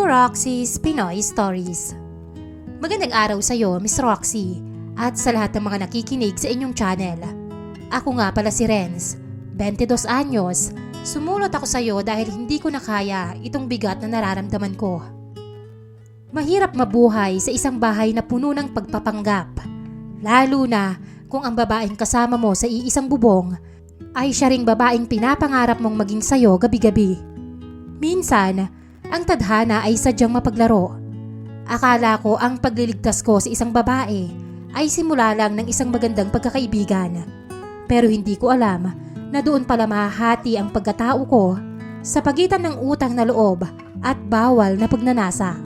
Roxy's Pinoy Stories. Magandang araw sa iyo, Miss Roxy, at sa lahat ng mga nakikinig sa inyong channel. Ako nga pala si Renz, 22 anyos. Sumulot ako sa iyo dahil hindi ko na kaya itong bigat na nararamdaman ko. Mahirap mabuhay sa isang bahay na puno ng pagpapanggap, lalo na kung ang babaeng kasama mo sa iisang bubong ay siya ring babaeng pinapangarap mong maging sayo gabi-gabi. Minsan, ang tadhana ay sadyang mapaglaro. Akala ko ang pagliligtas ko sa isang babae ay simula lang ng isang magandang pagkakaibigan. Pero hindi ko alam na doon pala mahahati ang pagkatao ko sa pagitan ng utang na loob at bawal na pagnanasa.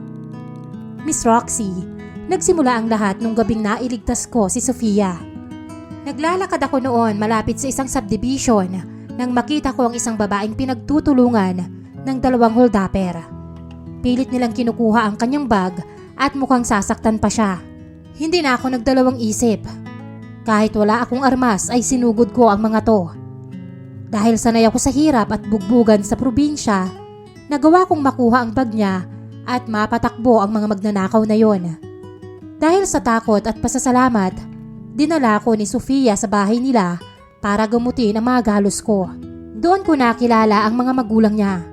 Miss Roxy, nagsimula ang lahat nung gabing nailigtas ko si Sofia. Naglalakad ako noon malapit sa isang subdivision nang makita ko ang isang babaeng pinagtutulungan ng dalawang holdapper. Pilit nilang kinukuha ang kanyang bag at mukhang sasaktan pa siya. Hindi na ako nagdalawang isip. Kahit wala akong armas ay sinugod ko ang mga to. Dahil sanay ako sa hirap at bugbugan sa probinsya, nagawa kong makuha ang bag niya at mapatakbo ang mga magnanakaw na yon. Dahil sa takot at pasasalamat, dinala ko ni Sofia sa bahay nila para gamutin ang mga galos ko. Doon ko nakilala ang mga magulang niya,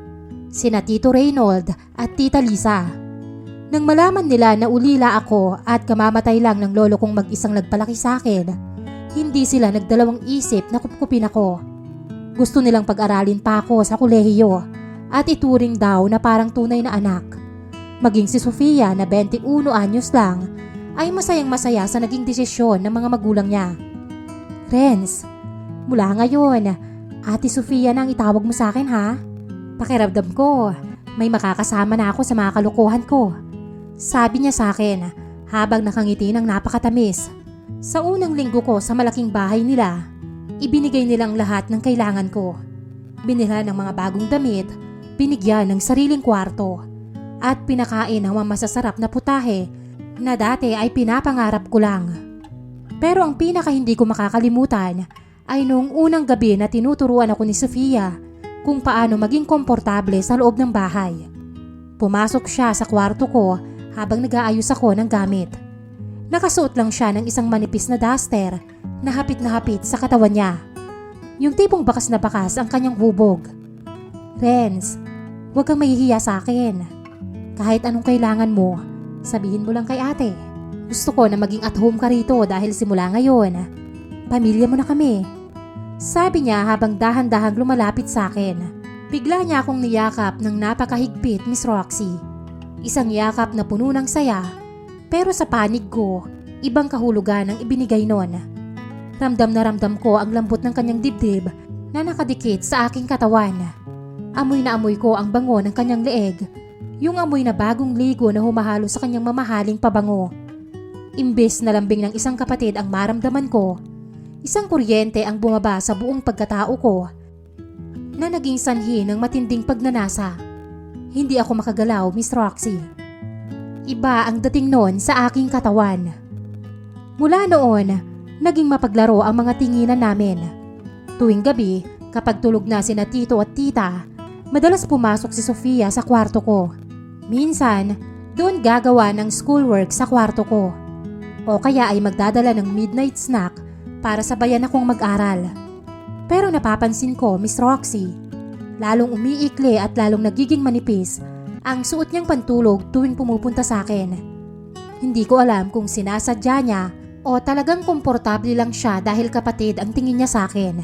sina Tito Reynold at Tita Lisa. Nang malaman nila na ulila ako at kamamatay lang ng lolo kong mag-isang nagpalaki sa akin, hindi sila nagdalawang isip na kupkupin ako. Gusto nilang pag-aralin pa ako sa kolehiyo at ituring daw na parang tunay na anak. Maging si Sofia na 21 anyos lang ay masayang-masaya sa naging desisyon ng mga magulang niya. Renz, mula ngayon, Ate Sofia na ang itawag mo sa akin ha? Pakiramdam ko, may makakasama na ako sa mga kalokohan ko. Sabi niya sa akin habang nakangiti ng napakatamis. Sa unang linggo ko sa malaking bahay nila, ibinigay nilang lahat ng kailangan ko. Binila ng mga bagong damit, binigyan ng sariling kwarto, at pinakain ng mga masasarap na putahe na dati ay pinapangarap ko lang. Pero ang pinaka hindi ko makakalimutan ay noong unang gabi na tinuturuan ako ni Sofia kung paano maging komportable sa loob ng bahay. Pumasok siya sa kwarto ko habang nag-aayos ako ng gamit. Nakasuot lang siya ng isang manipis na duster na hapit sa katawan niya. Yung tipong bakas na bakas ang kanyang bubog. Renz, huwag kang mahihiya sa akin. Kahit anong kailangan mo, sabihin mo lang kay ate. Gusto ko na maging at home ka rito dahil simula ngayon, pamilya mo na kami. Sabi niya habang dahan-dahang lumalapit sa akin. Bigla niya akong niyakap ng napakahigpit, Miss Roxy. Isang yakap na puno ng saya, pero sa panig ko, ibang kahulugan ang ibinigay nun. Ramdam na ramdam ko ang lambot ng kanyang dibdib na nakadikit sa aking katawan. Amoy na amoy ko ang bango ng kanyang leeg, yung amoy na bagong ligo na humahalo sa kanyang mamahaling pabango. Imbes na lambing ng isang kapatid ang maramdaman ko, isang kuryente ang bumaba sa buong pagkatao ko na naging sanhi ng matinding pagnanasa. Hindi ako makagalaw, Miss Roxy. Iba ang dating noon sa aking katawan. Mula noon, naging mapaglaro ang mga tinginan namin. Tuwing gabi, kapag tulog na sina Tito at Tita, madalas pumasok si Sofia sa kwarto ko. Minsan, doon gagawa ng schoolwork sa kwarto ko. O kaya ay magdadala ng midnight snack para sabayan akong mag-aral. Pero napapansin ko, Miss Roxy, lalong umiikli at lalong nagiging manipis ang suot niyang pantulog tuwing pumupunta sa akin. Hindi ko alam kung sinasadya niya o talagang komportable lang siya dahil kapatid ang tingin niya sa akin.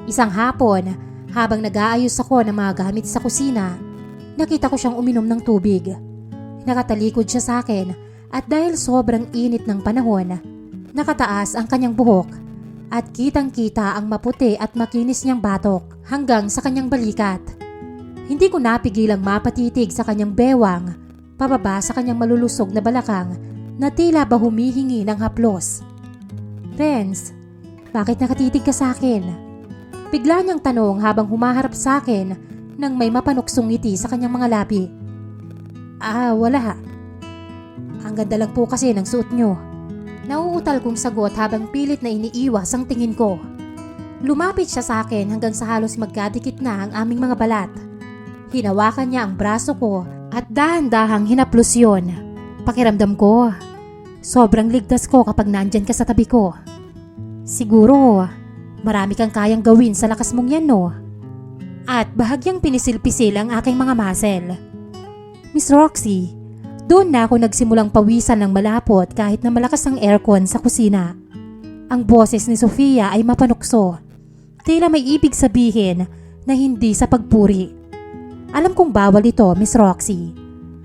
Isang hapon, habang nag-aayos ako ng mga gamit sa kusina, nakita ko siyang uminom ng tubig. Nakatalikod siya sa akin at dahil sobrang init ng panahon, nakataas ang kanyang buhok at kitang-kita ang maputi at makinis niyang batok hanggang sa kanyang balikat. Hindi ko napigilang mapatitig sa kanyang bewang, pababa sa kanyang malulusog na balakang na tila ba humihingi ng haplos. Renz, bakit nakatitig ka sa akin? Bigla niyang tanong habang humaharap sa akin nang may mapanuksong ngiti sa kanyang mga labi. Wala. Ang ganda lang po kasi ng suot niyo. Nauutal kong sagot habang pilit na iniiwas ang tingin ko. Lumapit siya sa akin hanggang sa halos magkadikit na ang aming mga balat. Hinawakan niya ang braso ko At dahan-dahang hinaplos yun. Pakiramdam ko, sobrang ligtas ko kapag nandyan ka sa tabi ko. Siguro, marami kang kayang gawin sa lakas mong yan, no? At bahagyang pinisil-pisil ang aking mga muscle. Miss Roxy, doon na ako nagsimulang pawisan ng malapot kahit na malakas ang aircon sa kusina. Ang boses ni Sofia ay mapanukso. Tila may ibig sabihin na hindi sa pagpuri. Alam kong bawal ito, Miss Roxy.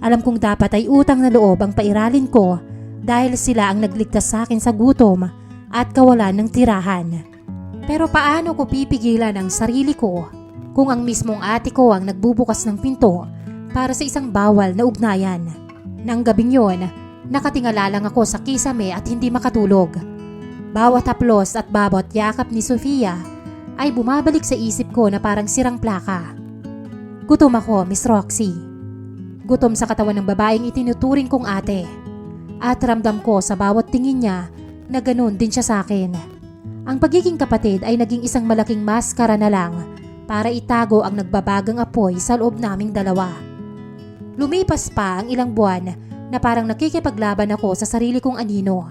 Alam kong dapat ay utang na loob ang pairalin ko dahil sila ang nagligtas sa akin sa gutom at kawalan ng tirahan. Pero paano ko pipigilan ang sarili ko kung ang mismong ate ko ang nagbubukas ng pinto para sa isang bawal na ugnayan? Nang gabing yon, nakatingala lang ako sa kisame at hindi makatulog. Bawat haplos at bawat yakap ni Sofia ay bumabalik sa isip ko na parang sirang plaka. Gutom ako, Miss Roxy. Gutom sa katawan ng babaeng itinuturing kong ate. At ramdam ko sa bawat tingin niya na ganun din siya sa akin. Ang pagiging kapatid ay naging isang malaking maskara na lang para itago ang nagbabagang apoy sa loob naming dalawa. Lumipas pa ang ilang buwan na parang nakikipaglaban ako sa sarili kong anino.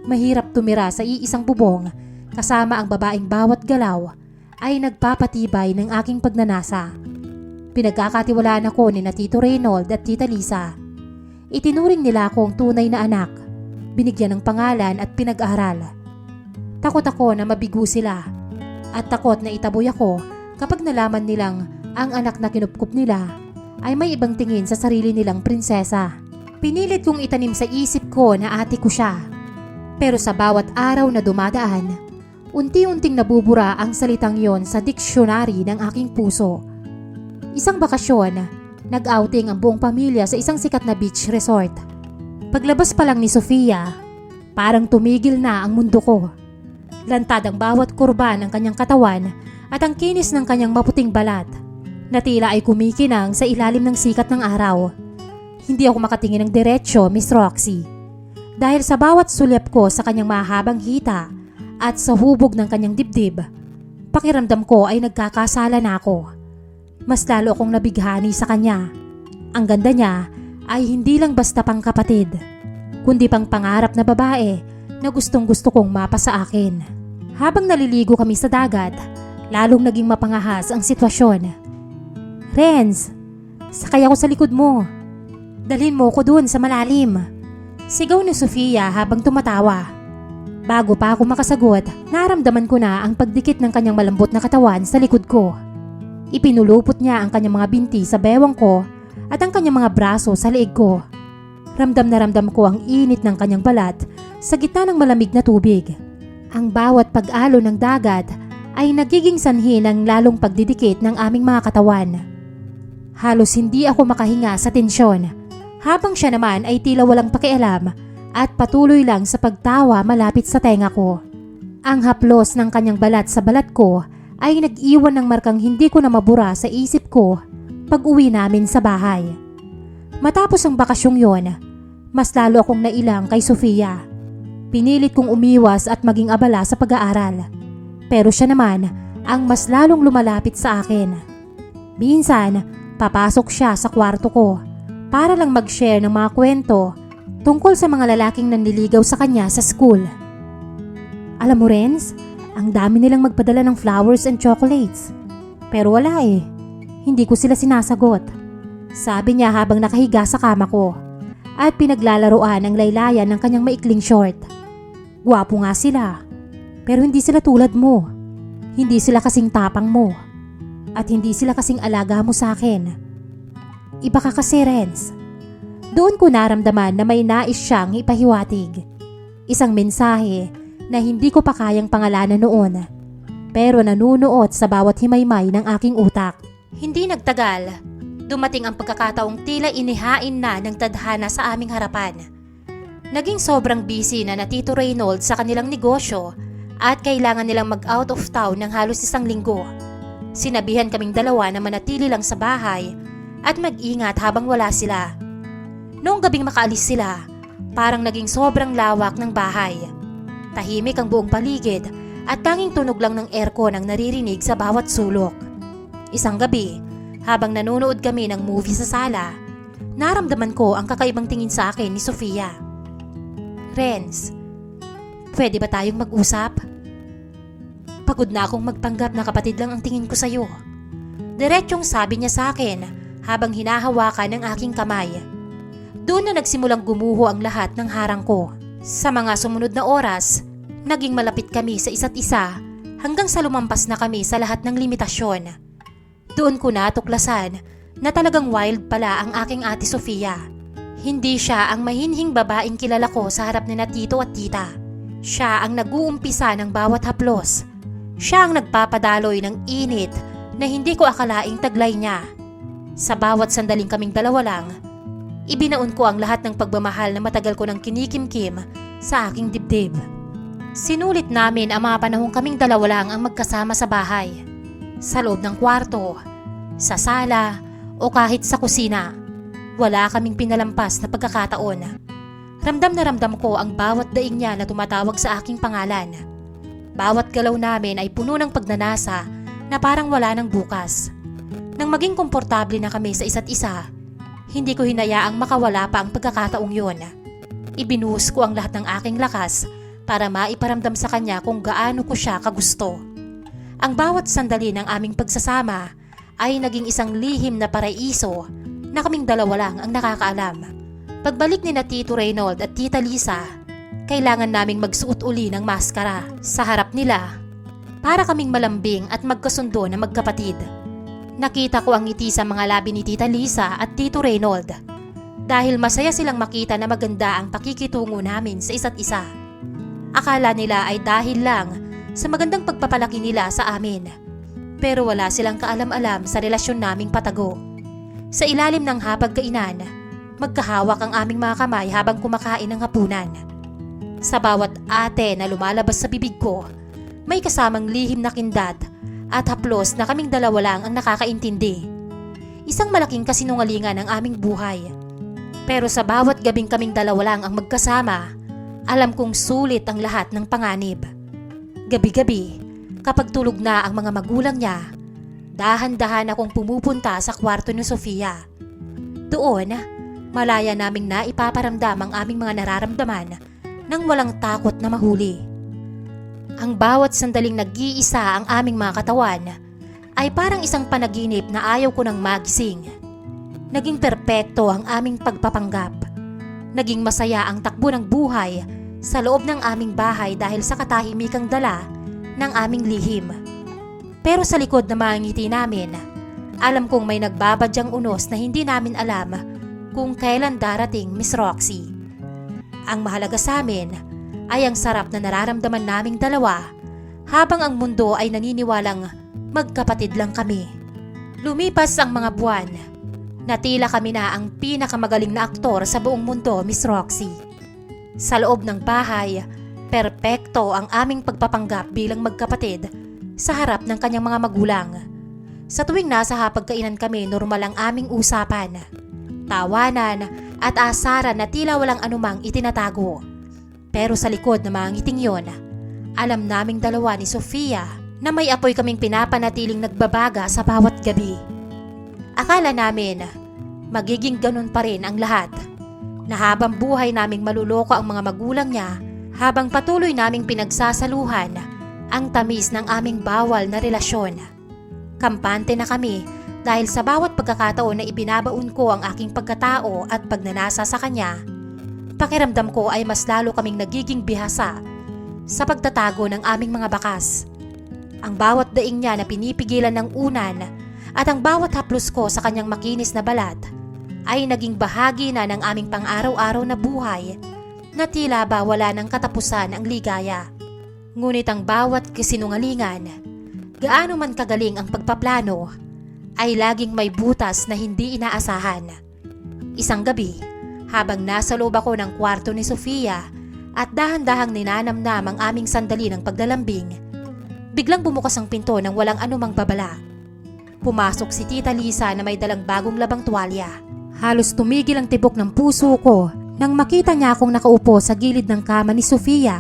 Mahirap tumira sa iisang bubong kasama ang babaeng bawat galaw ay nagpapatibay ng aking pagnanasa. Pinagkakatiwalaan ako ni na Tito Reynold at Tita Lisa. Itinuring nila akong tunay na anak, binigyan ng pangalan at pinag-aral. Takot ako na mabigo sila at takot na itaboy ako kapag nalaman nilang ang anak na kinupkup nila ay may ibang tingin sa sarili nilang prinsesa. Pinilit kong itanim sa isip ko na ate ko siya. Pero sa bawat araw na dumadaan, unti-unting nabubura ang salitang yon sa diksyonary ng aking puso. Isang bakasyon, nag-outing ang buong pamilya sa isang sikat na beach resort. Paglabas pa lang ni Sofia, parang tumigil na ang mundo ko. Lantad ang bawat kurba ng kanyang katawan at ang kinis ng kanyang maputing balat na tila ay kumikinang sa ilalim ng sikat ng araw. Hindi ako makatingin ng diretsyo, Miss Roxy. Dahil sa bawat sulyap ko sa kanyang mahabang hita at sa hubog ng kanyang dibdib, pakiramdam ko ay nagkakasala na ako. Mas lalo akong nabighani sa kanya. Ang ganda niya ay hindi lang basta pang kapatid, kundi pang pangarap na babae na gustong gusto kong mapa sa akin. Habang naliligo kami sa dagat, lalong naging mapangahas ang sitwasyon. Renz, sakay ako sa likod mo. Dalhin mo ko dun sa malalim. Sigaw ni Sofia habang tumatawa. Bago pa ako makasagot, naramdaman ko na ang pagdikit ng kanyang malambot na katawan sa likod ko. Ipinulupot niya ang kanyang mga binti sa bewang ko at ang kanyang mga braso sa leeg ko. Ramdam na ramdam ko ang init ng kanyang balat sa gitna ng malamig na tubig. Ang bawat pag-alo ng dagat ay nagiging sanhi ng lalong pagdidikit ng aming mga katawan. Halos hindi ako makahinga sa tensyon, habang siya naman ay tila walang pakialam at patuloy lang sa pagtawa malapit sa tenga ko. Ang haplos ng kanyang balat sa balat ko ay nag-iwan ng markang hindi ko na mabura sa isip ko pag uwi namin sa bahay. Matapos ang bakasyong yon, mas lalo akong nailang kay Sofia. Pinilit kong umiwas at maging abala sa pag-aaral. Pero siya naman ang mas lalong lumalapit sa akin. Minsan, papasok siya sa kwarto ko para lang mag-share ng mga kwento tungkol sa mga lalaking nanliligaw sa kanya sa school. Alam mo, Renz, ang dami nilang magpadala ng flowers and chocolates. Pero wala eh. Hindi ko sila sinasagot. Sabi niya habang nakahiga sa kama ko at pinaglalaroan ang laylayan ng kanyang maikling short. Gwapo nga sila. Pero hindi sila tulad mo. Hindi sila kasing tapang mo. At hindi sila kasing alaga mo sa akin. Iba ka kasi, Renz. Doon ko naramdaman na may nais siyang ipahiwatig. Isang mensahe na hindi ko pa kayang pangalanan noon, pero nanunuot sa bawat himaymay ng aking utak. Hindi nagtagal, dumating ang pagkakataong tila inihain na ng tadhana sa aming harapan. Naging sobrang busy na Tito Reynold sa kanilang negosyo at kailangan nilang mag-out of town ng halos isang linggo. Sinabihan kaming dalawa na manatili lang sa bahay at mag-ingat habang wala sila. Noong gabing makaalis sila, parang naging sobrang lawak ng bahay. Tahimik ang buong paligid at tanging tunog lang ng aircon ang naririnig sa bawat sulok. Isang gabi, habang nanonood kami ng movie sa sala, Naramdaman ko ang kakaibang tingin sa akin ni Sofia. Renz, pwede ba tayong mag-usap? Pagod na akong magpanggap na kapatid lang ang tingin ko sa'yo. Diretsyong sabi niya sa akin habang hinahawakan ang aking kamay. Doon na nagsimulang gumuho ang lahat ng harang ko. Sa mga sumunod na oras, naging malapit kami sa isa't isa hanggang sa lumampas na kami sa lahat ng limitasyon. Doon ko natuklasan na talagang wild pala ang aking ate Sofia. Hindi siya ang mahinhing babaeng kilala ko sa harap ni na tito at tita. Siya ang nag-uumpisa ng bawat haplos. Siya ang nagpapadaloy ng init na hindi ko akalaing taglay niya. Sa bawat sandaling kaming dalawa lang, ibinaon ko ang lahat ng pagmamahal na matagal ko nang kinikimkim sa aking dibdib. Sinulit namin ang mga panahong kaming dalawa lang ang magkasama sa bahay. Sa loob ng kwarto, sa sala, o kahit sa kusina. Wala kaming pinalampas na pagkakataon. Ramdam na ramdam ko ang bawat daing niya na tumatawag sa aking pangalan. Bawat galaw namin ay puno ng pagnanasa na parang wala ng bukas. Nang maging komportable na kami sa isa't isa, hindi ko hinayaang makawala pa ang pagkakataong yun. Ibinuhos ko ang lahat ng aking lakas para maiparamdam sa kanya kung gaano ko siya kagusto. Ang bawat sandali ng aming pagsasama ay naging isang lihim na paraiso na kaming dalawa lang ang nakakaalam. Pagbalik ni na Tito Reynold at Tita Lisa, kailangan naming magsuot uli ng maskara sa harap nila para kaming malambing at magkasundo na magkapatid. Nakita ko ang ngiti sa mga labi ni Tita Lisa at Tito Reynold dahil masaya silang makita na maganda ang pakikitungo namin sa isa't isa. Akala nila ay dahil lang sa magandang pagpapalaki nila sa amin, pero wala silang kaalam-alam sa relasyon naming patago. Sa ilalim ng hapagkainan, magkahawak ang aming mga kamay habang kumakain ng hapunan. Sa bawat ate na lumalabas sa bibig ko, may kasamang lihim na kindat at haplos na kaming dalawa lang ang nakakaintindi. Isang malaking kasinungalingan ang aming buhay. Pero sa bawat gabing kaming dalawa lang ang magkasama, alam kong sulit ang lahat ng panganib. Gabi-gabi, kapag tulog na ang mga magulang niya, dahan-dahan akong pumupunta sa kwarto ni Sofia. Doon, malaya naming naipaparamdam ang aming mga nararamdaman nang walang takot na mahuli. Ang bawat sandaling nag-iisa ang aming mga katawan ay parang isang panaginip na ayaw ko nang magising. Naging perpekto ang aming pagpapanggap. Naging masaya ang takbo ng buhay sa loob ng aming bahay dahil sa katahimikang dala ng aming lihim. Pero sa likod ng mga ngiti namin, alam kong may nagbabadyang unos na hindi namin alam kung kailan darating, Miss Roxy. Ang mahalaga sa amin ay ang sarap na nararamdaman naming dalawa habang ang mundo ay naniniwalang magkapatid lang kami. Lumipas ang mga buwan, natila kami na ang pinakamagaling na aktor sa buong mundo, Miss Roxy. Sa loob ng bahay, perpekto ang aming pagpapanggap bilang magkapatid sa harap ng kanyang mga magulang. Sa tuwing nasa hapagkainan kami, normal ang aming usapan. Tawanan at asaran na tila walang anumang itinatago. Pero sa likod ng mga ngiting yon, alam naming dalawa ni Sofia na may apoy kaming pinapanatiling nagbabaga sa bawat gabi. Akala namin magiging ganun pa rin ang lahat, na habang buhay naming maluloko ang mga magulang niya habang patuloy naming pinagsasaluhan ang tamis ng aming bawal na relasyon. Kampante na kami dahil sa bawat pagkakataon na ibinabaon ko ang aking pagkatao at pagnanasa sa kanya, pakiramdam ko ay mas lalo kaming nagiging bihasa sa pagtatago ng aming mga bakas. Ang bawat daing niya na pinipigilan ng unan at ang bawat haplos ko sa kanyang makinis na balat ay naging bahagi na ng aming pang-araw-araw na buhay na tila ba wala ng katapusan ang ligaya. Ngunit ang bawat kasinungalingan, gaano man kagaling ang pagpaplano, ay laging may butas na hindi inaasahan. Isang gabi, habang nasa loob ako ng kwarto ni Sofia at dahan-dahang ninanamnam ang aming sandali ng paglalambing, biglang bumukas ang pinto ng walang anumang babala. Pumasok si Tita Lisa na may dalang bagong labang tuwalya. Halos tumigil ang tibok ng puso ko nang makita niya akong nakaupo sa gilid ng kama ni Sofia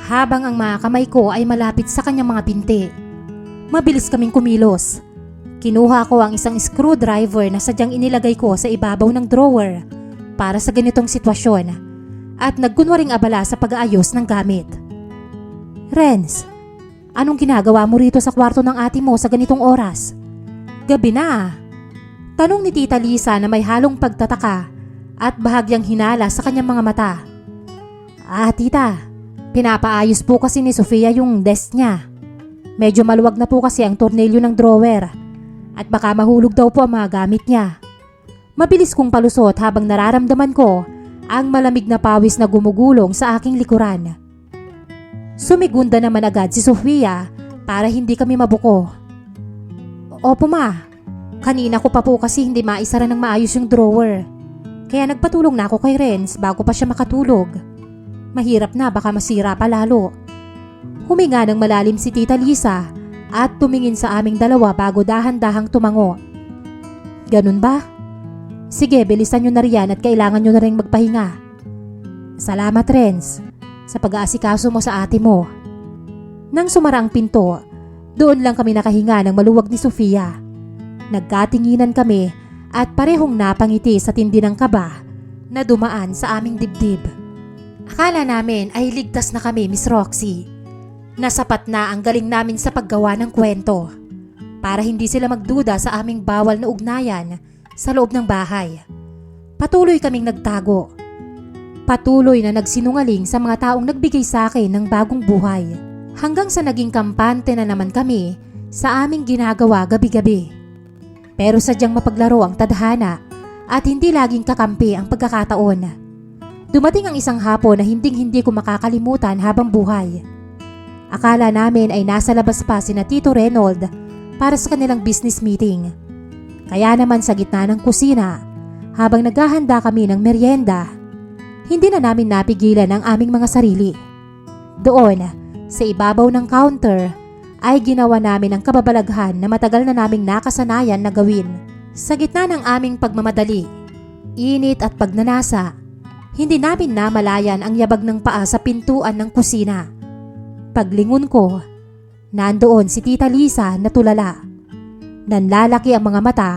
habang ang mga kamay ko ay malapit sa kanyang mga binti. Mabilis kaming kumilos. Kinuha ko ang isang screwdriver na sadyang inilagay ko sa ibabaw ng drawer para sa ganitong sitwasyon at nagkunwaring abala sa pag-aayos ng gamit. Renz, anong ginagawa mo rito sa kwarto ng ate mo sa ganitong oras? Gabi na. Tanong ni Tita Lisa na may halong pagtataka at bahagyang hinala sa kanyang mga mata. Tita, pinapaayos po kasi ni Sofia yung desk niya. Medyo maluwag na po kasi ang tornilyo ng drawer at baka mahulog daw po ang mga gamit niya. Mabilis kong palusot habang nararamdaman ko ang malamig na pawis na gumugulong sa aking likuran. Sumigunda naman agad si Sofia para hindi kami mabuko. Opo ma, kanina ko pa po kasi hindi maisara ng maayos yung drawer. Kaya nagpatulong na ako kay Renz bago pa siya makatulog. Mahirap na, baka masira pa lalo. Huminga ng malalim si Tita Lisa at tumingin sa aming dalawa bago dahan-dahang tumango. Ganun ba? Sige, bilisan nyo na riyan at kailangan nyo na rin magpahinga. Salamat Renz sa pag-aasikaso mo sa ate mo. Nang sumara ang pinto, doon lang kami nakahinga ng maluwag ni Sofia. Nagkatinginan kami at parehong napangiti sa tindi ng kaba na dumaan sa aming dibdib. Akala namin ay ligtas na kami, Miss Roxy. Nasapat na ang galing namin sa paggawa ng kwento para hindi sila magduda sa aming bawal na ugnayan sa loob ng bahay. Patuloy kaming nagtago. Patuloy na nagsinungaling sa mga taong nagbigay sa akin ng bagong buhay. Hanggang sa naging kampante na naman kami sa aming ginagawa gabi-gabi. Pero sadyang mapaglaro ang tadhana at hindi laging kakampi ang pagkakataon. Dumating ang isang hapon na hindi ko makakalimutan habang buhay. Akala namin ay nasa labas pa sina Tito Reynold para sa kanilang business meeting. Kaya naman sa gitna ng kusina, habang naghahanda kami ng merienda, hindi na namin napigilan ang aming mga sarili. Doon, sa ibabaw ng counter, ay ginawa namin ang kababalaghan na matagal na naming nakasanayan na gawin. Sa gitna ng aming pagmamadali, init at pagnanasa, hindi namin namalayan ang yabag ng paa sa pintuan ng kusina. Paglingon ko, nandoon si Tita Lisa na tulala. Nanlalaki ang mga mata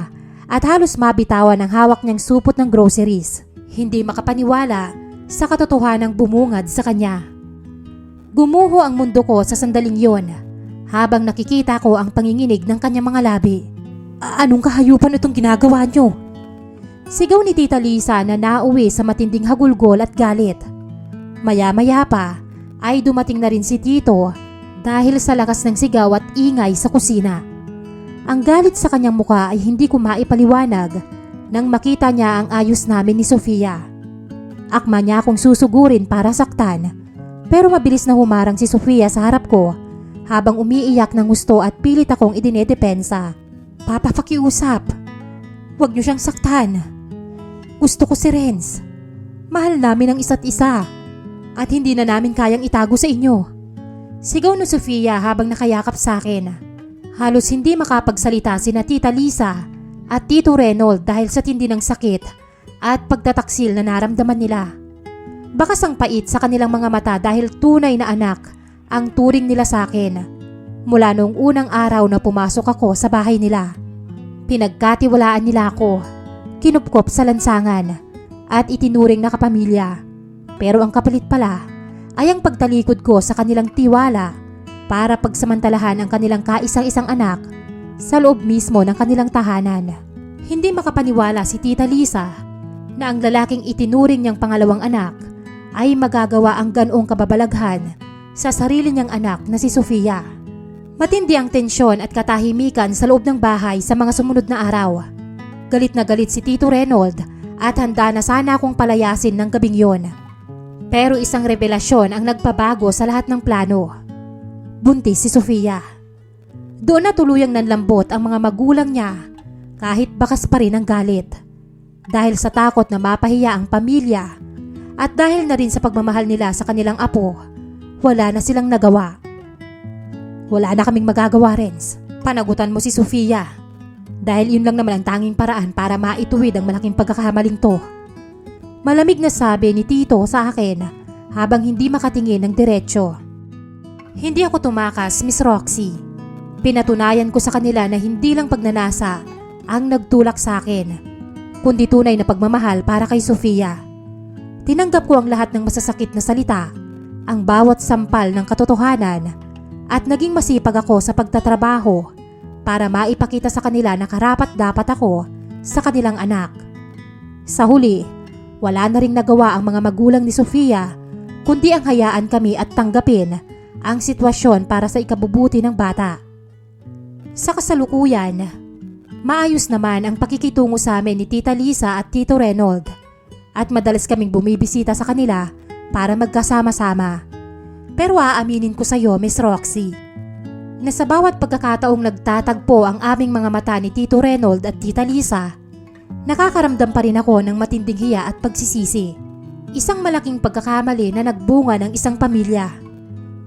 at halos mabitawan ang hawak niyang supot ng groceries. Hindi makapaniwala sa katotohanang bumungad sa kanya. Gumuho ang mundo ko sa sandaling yon habang nakikita ko ang panginginig ng kanyang mga labi. Anong kahayupan itong ginagawa niyo? Sigaw ni Tita Lisa na nauwi sa matinding hagulgol at galit. Maya-maya pa ay dumating na rin si Tito dahil sa lakas ng sigaw at ingay sa kusina. Ang galit sa kanyang muka ay hindi ko maipaliwanag nang makita niya ang ayos namin ni Sofia. Akma niya akong susugurin para saktan, pero mabilis na humarang si Sofia sa harap ko habang umiiyak ng gusto at pilit akong idinedepensa. Papa, pakiusap. Huwag niyo siyang saktan. Gusto ko si Renz. Mahal namin ang isa't isa at hindi na namin kayang itago sa inyo. Sigaw ni Sofia habang nakayakap sa akin. Halos hindi makapagsalita sina Tita Lisa at Tito Reynold dahil sa tindi ng sakit at pagtataksil na naramdaman nila. Bakas ang pait sa kanilang mga mata dahil tunay na anak ang turing nila sa akin. Mula noong unang araw na pumasok ako sa bahay nila, pinagkatiwalaan nila ako, kinupkop sa lansangan at itinuring na kapamilya. Pero ang kapalit pala ay ang pagtalikod ko sa kanilang tiwala para pagsamantalahan ang kanilang kaisang-isang anak sa loob mismo ng kanilang tahanan. Hindi makapaniwala si Tita Lisa na ang lalaking itinuring niyang pangalawang anak ay magagawa ang ganoong kababalaghan sa sarili niyang anak na si Sofia. Matindi ang tensyon at katahimikan sa loob ng bahay sa mga sumunod na araw. Galit na galit si Tito Reynold at handa na sana akong palayasin ng gabing yon. Pero isang revelasyon ang nagpabago sa lahat ng plano. Buntis si Sofia. Doon na tuluyang nanlambot ang mga magulang niya kahit bakas pa rin ang galit. Dahil sa takot na mapahiya ang pamilya at dahil na rin sa pagmamahal nila sa kanilang apo, wala na silang nagawa. Wala na kaming magagawa, Renz. Panagutan mo si Sofia. Dahil yun lang naman ang tanging paraan para maituwid ang malaking pagkakamaling to. Malamig na sabi ni Tito sa akin habang hindi makatingin ng diretsyo. Hindi ako tumakas, Miss Roxy. Pinatunayan ko sa kanila na hindi lang pagnanasa ang nagtulak sa akin, kundi tunay na pagmamahal para kay Sofia. Tinanggap ko ang lahat ng masasakit na salita, ang bawat sampal ng katotohanan, at naging masipag ako sa pagtatrabaho para maipakita sa kanila na karapat-dapat ako sa kanilang anak. Sa huli, wala na ring nagawa ang mga magulang ni Sofia kundi ang hayaan kami at tanggapin ang sitwasyon para sa ikabubuti ng bata. Sa kasalukuyan, maayos naman ang pakikitungo sa amin ni Tita Lisa at Tito Reynold at madalas kaming bumibisita sa kanila para magkasama-sama. Pero aaminin ko sa iyo, Miss Roxy, na sa bawat pagkakataong nagtatagpo ang aming mga mata ni Tito Reynold at Tita Lisa, nakakaramdam pa rin ako ng matinding hiya at pagsisisi. Isang malaking pagkakamali na nagbunga ng isang pamilya.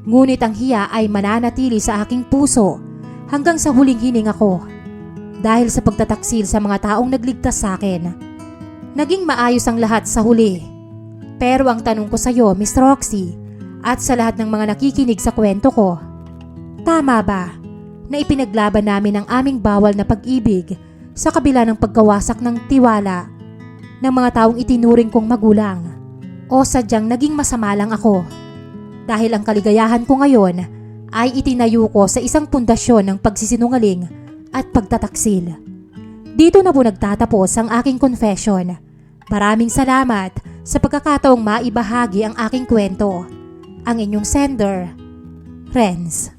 Ngunit ang hiya ay mananatili sa aking puso hanggang sa huling hininga ko dahil sa pagtataksil sa mga taong nagligtas sa akin. Naging maayos ang lahat sa huli. Pero ang tanong ko sa iyo, Miss Roxy, at sa lahat ng mga nakikinig sa kwento ko, tama ba na ipinaglaban namin ang aming bawal na pag-ibig sa kabila ng pagkawasak ng tiwala ng mga taong itinuring kong magulang? O sadyang naging masama lang ako dahil ang kaligayahan ko ngayon ay itinayo ko sa isang pundasyon ng pagsisinungaling at pagtataksil. Dito na po nagtatapos ang aking confession. Maraming salamat sa pagkakataong maibahagi ang aking kwento. Ang inyong sender, Renz.